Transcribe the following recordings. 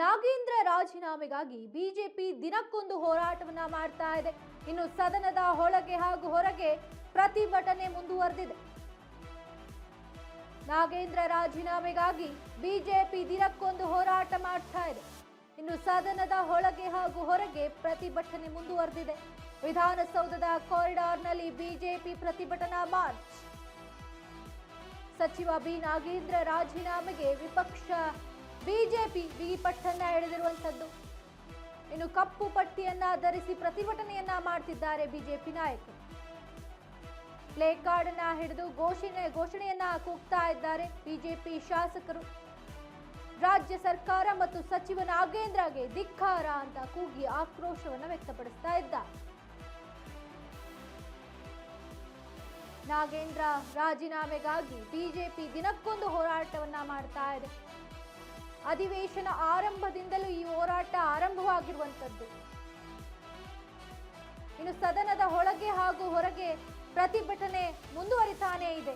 Nagendra ರಾಜೀನಾಮೆಗಾಗಿ BJP ದಿನಕ್ಕೊಂದು ಹೋರಾಟವನ್ನ ಮಾಡ್ತಾ ಇದೆ. ಇನ್ನು ಸದನದ ಒಳಗೆ ಹಾಗೂ ಹೊರಗೆ ಪ್ರತಿಭಟನೆ ಮುಂದುವರೆದಿದೆ. ನಾಗೇಂದ್ರ ರಾಜೀನಾಮೆಗಾಗಿ ಬಿಜೆಪಿ ದಿನಕ್ಕೊಂದು ಹೋರಾಟ ಮಾಡ್ತಾ ಇದೆ. ಇನ್ನು ಸದನದ ಒಳಗೆ ಹಾಗೂ ಹೊರಗೆ ಪ್ರತಿಭಟನೆ ಮುಂದುವರೆದಿದೆ. ವಿಧಾನಸೌಧದ ಕಾರಿಡಾರ್ನಲ್ಲಿ ಬಿಜೆಪಿ ಪ್ರತಿಭಟನಾ ಮಾರ್ಚ್. ಸಚಿವ ಬಿ ನಾಗೇಂದ್ರ ರಾಜೀನಾಮೆಗೆ ವಿಪಕ್ಷ ಬಿಜೆಪಿ ಬಿಗಿಪಟ್ಟನ್ನ ಹಿಡಿದಿರುವಂತದ್ದು. ಇನ್ನು ಕಪ್ಪು ಪಟ್ಟಿಯನ್ನ ಧರಿಸಿ ಪ್ರತಿಭಟನೆಯನ್ನ ಮಾಡ್ತಿದ್ದಾರೆ ಬಿಜೆಪಿ ನಾಯಕರು. ಪ್ಲೇ ಕಾರ್ಡ್ ಅನ್ನ ಹಿಡಿದು ಘೋಷಣೆಯನ್ನ ಕೂಗ್ತಾ ಇದ್ದಾರೆ ಬಿಜೆಪಿ ಶಾಸಕರು. ರಾಜ್ಯ ಸರ್ಕಾರ ಮತ್ತು ಸಚಿವ ನಾಗೇಂದ್ರಗೆ ಧಿಕ್ಕಾರ ಅಂತ ಕೂಗಿ ಆಕ್ರೋಶವನ್ನು ವ್ಯಕ್ತಪಡಿಸ್ತಾ ಇದ್ದಾರೆ. ನಾಗೇಂದ್ರ ರಾಜೀನಾಮೆಗಾಗಿ ಬಿಜೆಪಿ ದಿನಕ್ಕೊಂದು ಹೋರಾಟವನ್ನ ಮಾಡ್ತಾ ಇದೆ. ಅಧಿವೇಶನ ಆರಂಭದಿಂದಲೂ ಈ ಹೋರಾಟ ಆರಂಭವಾಗಿರುವಂತದ್ದು. ಇನ್ನು ಸದನದ ಒಳಗೆ ಹಾಗೂ ಹೊರಗೆ ಪ್ರತಿಭಟನೆ ಮುಂದುವರಿತಾನೇ ಇದೆ.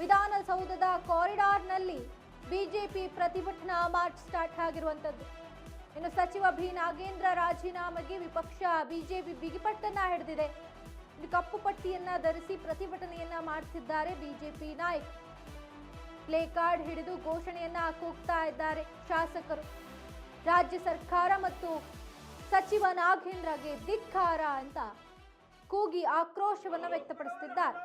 ವಿಧಾನಸೌಧದ ಕಾರಿಡಾರ್ನಲ್ಲಿ ಬಿಜೆಪಿ ಪ್ರತಿಭಟನಾ ಮಾರ್ಚ್ ಸ್ಟಾರ್ಟ್ ಆಗಿರುವಂತದ್ದು. ಇನ್ನು ಸಚಿವ ಬಿ ನಾಗೇಂದ್ರ ರಾಜೀನಾಮೆಗೆ ವಿಪಕ್ಷ ಬಿಜೆಪಿ ಬಿಗಿಪಟ್ಟನ್ನ ಹಿಡಿದಿದೆ. ಕಪ್ಪು ಪಟ್ಟಿಯನ್ನ ಧರಿಸಿ ಪ್ರತಿಭಟನೆಯನ್ನ ಮಾಡ್ತಿದ್ದಾರೆ ಬಿಜೆಪಿ ನಾಯಕರು. ಪ್ಲೇ ಕಾರ್ಡ್ ಹಿಡಿದು ಘೋಷಣೆಯನ್ನ ಕೂಗ್ತಾ ಇದ್ದಾರೆ ಶಾಸಕರು. ರಾಜ್ಯ ಸರ್ಕಾರ ಮತ್ತು ಸಚಿವ ನಾಗೇಂದ್ರಗೆ ಧಿಕ್ಕಾರ ಅಂತ ಕೂಗಿ ಆಕ್ರೋಶವನ್ನ ವ್ಯಕ್ತಪಡಿಸುತ್ತಿದ್ದಾರೆ.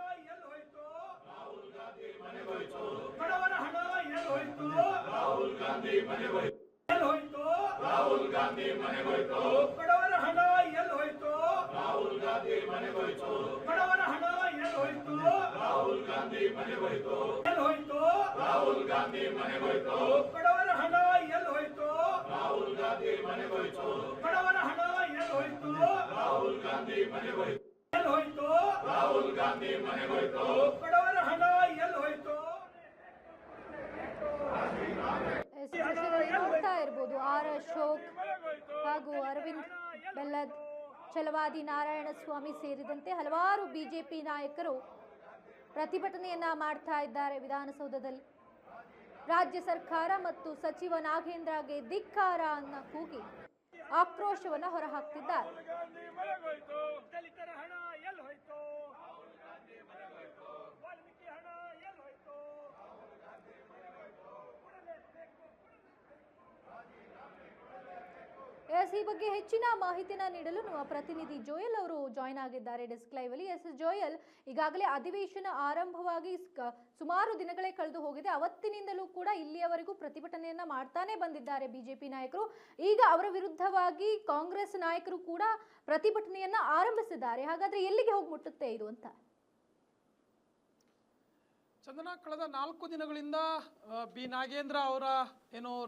ನೋಡ್ತಾ ಇರಬಹುದು ಆರ್ ಅಶೋಕ್ ಹಾಗೂ ಅರವಿಂದ್ ಬೆಲ್ಲದ್, ಛಲವಾದಿ ನಾರಾಯಣ ಸ್ವಾಮಿ ಸೇರಿದಂತೆ ಹಲವಾರು ಬಿಜೆಪಿ ನಾಯಕರು ಪ್ರತಿಭಟನೆಯನ್ನ ಮಾಡ್ತಾ ಇದ್ದಾರೆ ವಿಧಾನಸೌಧದಲ್ಲಿ. ರಾಜ್ಯ ಸರ್ಕಾರ ಮತ್ತು ಸಚಿವ ನಾಗೇಂದ್ರಗೆ ಧಿಕ್ಕಾರ ಅನ್ನ ಕೂಗಿ ಆಕ್ರೋಶವನ್ನ ಹೊರಹಾಕ್ತಿದ್ದಾರೆ. ಈ ಬಗ್ಗೆ ಹೆಚ್ಚಿನ ಮಾಹಿತಿನ ನೀಡಲು ನಮ್ಮ ಪ್ರತಿನಿಧಿ ಜೋಯಲ್ ಅವರು ಜಾಯ್ನ್ ಆಗಿದ್ದಾರೆ ಡೆಸ್ಕ್ ಲೈವ್ ಅಲ್ಲಿ. ಜೋಯಲ್, ಈಗಾಗಲೇ ಅಧಿವೇಶನ ಆರಂಭವಾಗಿ ಸುಮಾರು ದಿನಗಳೇ ಕಳೆದು ಹೋಗಿದೆ. ಅವತ್ತಿನಿಂದಲೂ ಕೂಡ ಇಲ್ಲಿಯವರೆಗೂ ಪ್ರತಿಭಟನೆಯನ್ನ ಮಾಡ್ತಾನೆ ಬಂದಿದ್ದಾರೆ ಬಿಜೆಪಿ ನಾಯಕರು. ಈಗ ಅವರ ವಿರುದ್ಧವಾಗಿ ಕಾಂಗ್ರೆಸ್ ನಾಯಕರು ಕೂಡ ಪ್ರತಿಭಟನೆಯನ್ನ ಆರಂಭಿಸಿದ್ದಾರೆ. ಹಾಗಾದ್ರೆ ಎಲ್ಲಿಗೆ ಹೋಗಿ ಮುಟ್ಟುತ್ತೆ ಇದು ಅಂತ? ಚಂದನ, ಕಳೆದ 4 ದಿನಗಳಿಂದ ಬಿ ನಾಗೇಂದ್ರ ಅವರ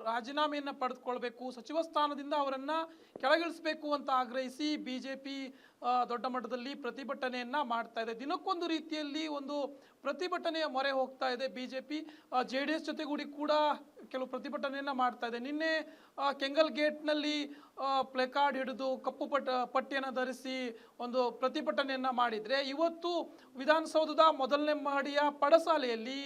ರಾಜೀನಾಮೆಯನ್ನು ಪಡೆದುಕೊಳ್ಬೇಕು, ಸಚಿವ ಸ್ಥಾನದಿಂದ ಅವರನ್ನ ಕೆಳಗಿಳಿಸಬೇಕು ಅಂತ ಆಗ್ರಹಿಸಿ ಬಿಜೆಪಿ ದೊಡ್ಡ ಮಟ್ಟದಲ್ಲಿ ಪ್ರತಿಭಟನೆಯನ್ನ ಮಾಡ್ತಾ ಇದೆ. ದಿನಕ್ಕೊಂದು ರೀತಿಯಲ್ಲಿ ಒಂದು ಪ್ರತಿಭಟನೆಯ ಮೊರೆ ಹೋಗ್ತಾ ಇದೆ ಬಿಜೆಪಿ. JDS ಜೊತೆಗೂಡಿ ಕೂಡ ಕೆಲವು ಪ್ರತಿಭಟನೆಯನ್ನ ಮಾಡ್ತಾ ಇದೆ. ನಿನ್ನೆ ಕೆಂಗಲ್ ಗೇಟ್ನಲ್ಲಿ ಪ್ಲೇ ಕಾರ್ಡ್ ಹಿಡಿದು ಕಪ್ಪು ಪಟ್ಟಿಯನ್ನು ಧರಿಸಿ ಒಂದು ಪ್ರತಿಭಟನೆಯನ್ನ ಮಾಡಿದ್ರೆ, ಇವತ್ತು ವಿಧಾನಸೌಧದ ಮೊದಲನೇ ಮಹಡಿಯ ಪಡಸಾಲೆಯಲ್ಲಿ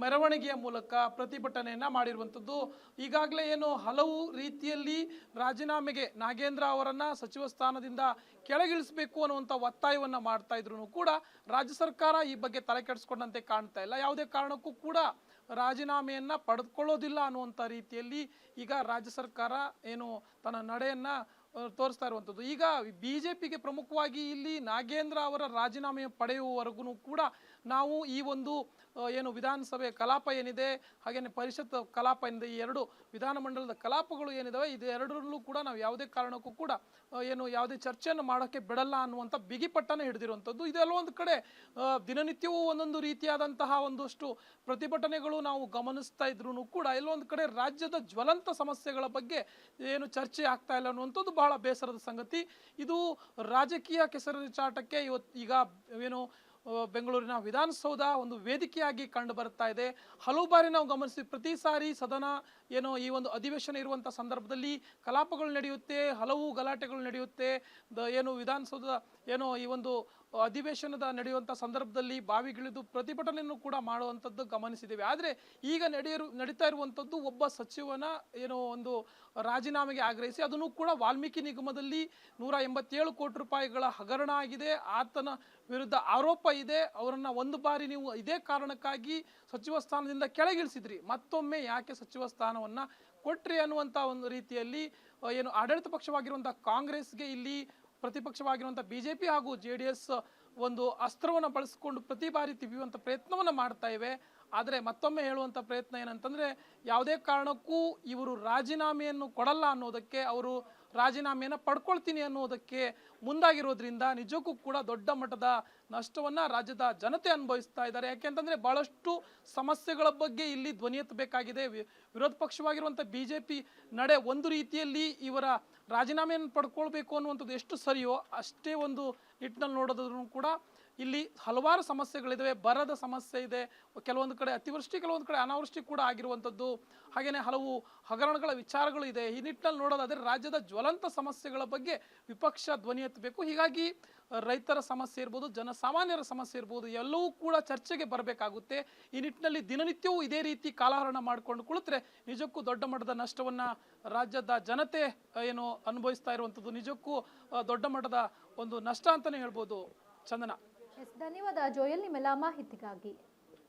ಮೆರವಣಿಗೆಯ ಮೂಲಕ ಪ್ರತಿಭಟನೆಯನ್ನ ಮಾಡಿರುವಂಥದ್ದು. ಈಗಾಗಲೇ ಹಲವು ರೀತಿಯಲ್ಲಿ ರಾಜೀನಾಮೆಗೆ ನಾಗೇಂದ್ರ ಅವರನ್ನ ಸಚಿವ ಸ್ಥಾನದಿಂದ ಕೆಳಗಿಳಿಸಬೇಕು ಅನ್ನುವಂಥ ಒತ್ತಾಯವನ್ನ ಮಾಡ್ತಾ ಇದ್ರು ಕೂಡ ರಾಜ್ಯ ಸರ್ಕಾರ ಈ ಬಗ್ಗೆ ತಲೆ ಕೆಡಿಸ್ಕೊಂಡಂತೆ ಕಾಣ್ತಾ ಇಲ್ಲ. ಯಾವುದೇ ಕಾರಣಕ್ಕೂ ಕೂಡ ರಾಜೀನಾಮೆಯನ್ನ ಪಡೆದುಕೊಳ್ಳೋದಿಲ್ಲ ಅನ್ನುವಂಥ ರೀತಿಯಲ್ಲಿ ಈಗ ರಾಜ್ಯ ಸರ್ಕಾರ ತನ್ನ ನಡೆಯನ್ನ ತೋರಿಸ್ತಾ ಇರುವಂಥದ್ದು. ಈಗ ಬಿಜೆಪಿಗೆ ಪ್ರಮುಖವಾಗಿ ಇಲ್ಲಿ ನಾಗೇಂದ್ರ ಅವರ ರಾಜೀನಾಮೆ ಪಡೆಯುವವರೆಗೂ ಕೂಡ ನಾವು ಈ ಒಂದು ವಿಧಾನಸಭೆ ಕಲಾಪ ಏನಿದೆ, ಹಾಗೇನೆ ಪರಿಷತ್ ಕಲಾಪ ಏನಿದೆ, ಈ ಎರಡು ವಿಧಾನಮಂಡಲದ ಕಲಾಪಗಳು ಏನಿದಾವೆ, ಇದೆರಡರಲ್ಲೂ ಕೂಡ ನಾವು ಯಾವುದೇ ಕಾರಣಕ್ಕೂ ಕೂಡ ಯಾವುದೇ ಚರ್ಚೆಯನ್ನು ಮಾಡೋಕ್ಕೆ ಬಿಡಲ್ಲ ಅನ್ನುವಂಥ ಬಿಗಿಪಟ್ಟನ್ನು ಹಿಡಿದಿರುವಂಥದ್ದು. ಇದೆಲ್ಲ ಒಂದು ಕಡೆ ದಿನನಿತ್ಯವೂ ಒಂದೊಂದು ರೀತಿಯಾದಂತಹ ಒಂದಷ್ಟು ಪ್ರತಿಭಟನೆಗಳು ನಾವು ಗಮನಿಸ್ತಾ ಇದ್ರು ಕೂಡ ಎಲ್ಲೊಂದು ಕಡೆ ರಾಜ್ಯದ ಜ್ವಲಂತ ಸಮಸ್ಯೆಗಳ ಬಗ್ಗೆ ಚರ್ಚೆ ಆಗ್ತಾ ಇಲ್ಲ ಅನ್ನುವಂಥದ್ದು ಬಹಳ ಬೇಸರದ ಸಂಗತಿ. ಇದು ರಾಜಕೀಯ ಕೆಸರಾಟಕ್ಕೆ ಈಗ ಬೆಂಗಳೂರಿನ ವಿಧಾನಸೌಧ ಒಂದು ವೇದಿಕೆಯಾಗಿ ಕಂಡು ಬರ್ತಾ ಇದೆ. ಹಲವು ಬಾರಿ ನಾವು ಗಮನಿಸಿ ಪ್ರತಿ ಸಾರಿ ಸದನ ಏನು ಈ ಒಂದು ಅಧಿವೇಶನ ಇರುವಂಥ ಸಂದರ್ಭದಲ್ಲಿ ಕಲಾಪಗಳು ನಡೆಯುತ್ತೆ, ಹಲವು ಗಲಾಟೆಗಳು ನಡೆಯುತ್ತೆ. ಏನು ವಿಧಾನಸೌಧದ ಏನು ಈ ಒಂದು ಅಧಿವೇಶನದ ನಡೆಯುವಂಥ ಸಂದರ್ಭದಲ್ಲಿ ಬಾವಿಗಿಳಿದು ಪ್ರತಿಭಟನೆಯನ್ನು ಕೂಡ ಮಾಡುವಂಥದ್ದು ಗಮನಿಸಿದ್ದೇವೆ. ಆದರೆ ಈಗ ನಡೀತಾ ಇರುವಂಥದ್ದು ಒಬ್ಬ ಸಚಿವನ ಏನೋ ಒಂದು ರಾಜೀನಾಮೆಗೆ ಆಗ್ರಹಿಸಿ, ಅದನ್ನು ಕೂಡ ವಾಲ್ಮೀಕಿ ನಿಗಮದಲ್ಲಿ 187 ಕೋಟಿ ರೂಪಾಯಿಗಳ ಹಗರಣ ಆಗಿದೆ, ಆತನ ವಿರುದ್ಧ ಆರೋಪ ಇದೆ. ಅವರನ್ನ ಒಂದು ಬಾರಿ ನೀವು ಇದೇ ಕಾರಣಕ್ಕಾಗಿ ಸಚಿವ ಸ್ಥಾನದಿಂದ ಕೆಳಗಿಳಿಸಿದ್ರಿ, ಮತ್ತೊಮ್ಮೆ ಯಾಕೆ ಸಚಿವ ಸ್ಥಾನವನ್ನ ಕೊಟ್ರಿ ಅನ್ನುವಂಥ ಒಂದು ರೀತಿಯಲ್ಲಿ ಏನು ಆಡಳಿತ ಪಕ್ಷವಾಗಿರುವಂಥ ಕಾಂಗ್ರೆಸ್ಗೆ ಇಲ್ಲಿ ಪ್ರತಿಪಕ್ಷವಾಗಿರುವಂಥ ಬಿಜೆಪಿ ಹಾಗೂ JDS ಒಂದು ಅಸ್ತ್ರವನ್ನು ಬಳಸಿಕೊಂಡು ಪ್ರತಿ ಬಾರಿ ತಿವಿಯುವಂಥ ಪ್ರಯತ್ನವನ್ನು ಮಾಡ್ತಾ ಇವೆ. ಆದರೆ ಮತ್ತೊಮ್ಮೆ ಹೇಳುವಂಥ ಪ್ರಯತ್ನ ಏನಂತಂದರೆ, ಯಾವುದೇ ಕಾರಣಕ್ಕೂ ಇವರು ರಾಜೀನಾಮೆಯನ್ನು ಕೊಡಲ್ಲ ಅನ್ನೋದಕ್ಕೆ, ಅವರು ರಾಜೀನಾಮೆಯನ್ನು ಪಡ್ಕೊಳ್ತೀನಿ ಅನ್ನೋದಕ್ಕೆ ಮುಂದಾಗಿರೋದ್ರಿಂದ ನಿಜಕ್ಕೂ ಕೂಡ ದೊಡ್ಡ ಮಟ್ಟದ ನಷ್ಟವನ್ನು ರಾಜ್ಯದ ಜನತೆ ಅನುಭವಿಸ್ತಾ ಇದ್ದಾರೆ. ಯಾಕೆಂತಂದರೆ ಬಹಳಷ್ಟು ಸಮಸ್ಯೆಗಳ ಬಗ್ಗೆ ಇಲ್ಲಿ ಧ್ವನಿ ಎತ್ತಬೇಕಾಗಿದೆ. ವಿರೋಧ ಪಕ್ಷವಾಗಿರುವಂಥ BJP ನಡೆ ಒಂದು ರೀತಿಯಲ್ಲಿ ಇವರ ರಾಜೀನಾಮೆಯನ್ನು ಪಡ್ಕೊಳ್ಬೇಕು ಅನ್ನುವಂಥದ್ದು ಎಷ್ಟು ಸರಿಯೋ ಅಷ್ಟೇ ಒಂದು ನಿಟ್ಟಿನಲ್ಲಿ ನೋಡೋದ್ರೂ ಕೂಡ ಇಲ್ಲಿ ಹಲವಾರು ಸಮಸ್ಯೆಗಳಿದ್ದಾವೆ. ಬರದ ಸಮಸ್ಯೆ ಇದೆ, ಕೆಲವೊಂದು ಕಡೆ ಅತಿವೃಷ್ಟಿ, ಕೆಲವೊಂದು ಕಡೆ ಅನಾವೃಷ್ಟಿ ಕೂಡ ಆಗಿರುವಂಥದ್ದು, ಹಾಗೆಯೇ ಹಲವು ಹಗರಣಗಳ ವಿಚಾರಗಳು ಇದೆ. ಈ ನಿಟ್ಟಿನಲ್ಲಿ ನೋಡೋದಾದರೆ ರಾಜ್ಯದ ಜ್ವಲಂತ ಸಮಸ್ಯೆಗಳ ಬಗ್ಗೆ ವಿಪಕ್ಷ ಧ್ವನಿ ಎತ್ತಬೇಕು. ಹೀಗಾಗಿ ರೈತರ ಸಮಸ್ಯೆ ಇರ್ಬೋದು, ಜನಸಾಮಾನ್ಯರ ಸಮಸ್ಯೆ ಇರ್ಬೋದು, ಎಲ್ಲವೂ ಕೂಡ ಚರ್ಚೆಗೆ ಬರಬೇಕಾಗುತ್ತೆ. ಈ ನಿಟ್ಟಿನಲ್ಲಿ ದಿನನಿತ್ಯವೂ ಇದೇ ರೀತಿ ಕಾಲಹರಣ ಮಾಡಿಕೊಂಡು ಕುಳಿತರೆ ನಿಜಕ್ಕೂ ದೊಡ್ಡ ಮಟ್ಟದ ನಷ್ಟವನ್ನು ರಾಜ್ಯದ ಜನತೆ ಏನು ಅನುಭವಿಸ್ತಾ ಇರುವಂಥದ್ದು ನಿಜಕ್ಕೂ ದೊಡ್ಡ ಮಟ್ಟದ ಒಂದು ನಷ್ಟ ಅಂತಲೇ ಹೇಳ್ಬೋದು. ಚಂದನ. ಧನ್ಯವಾದ ಜೋಯಲ್ ನಿಮ್ಮೆಲ್ಲ ಮಾಹಿತಿಗಾಗಿ.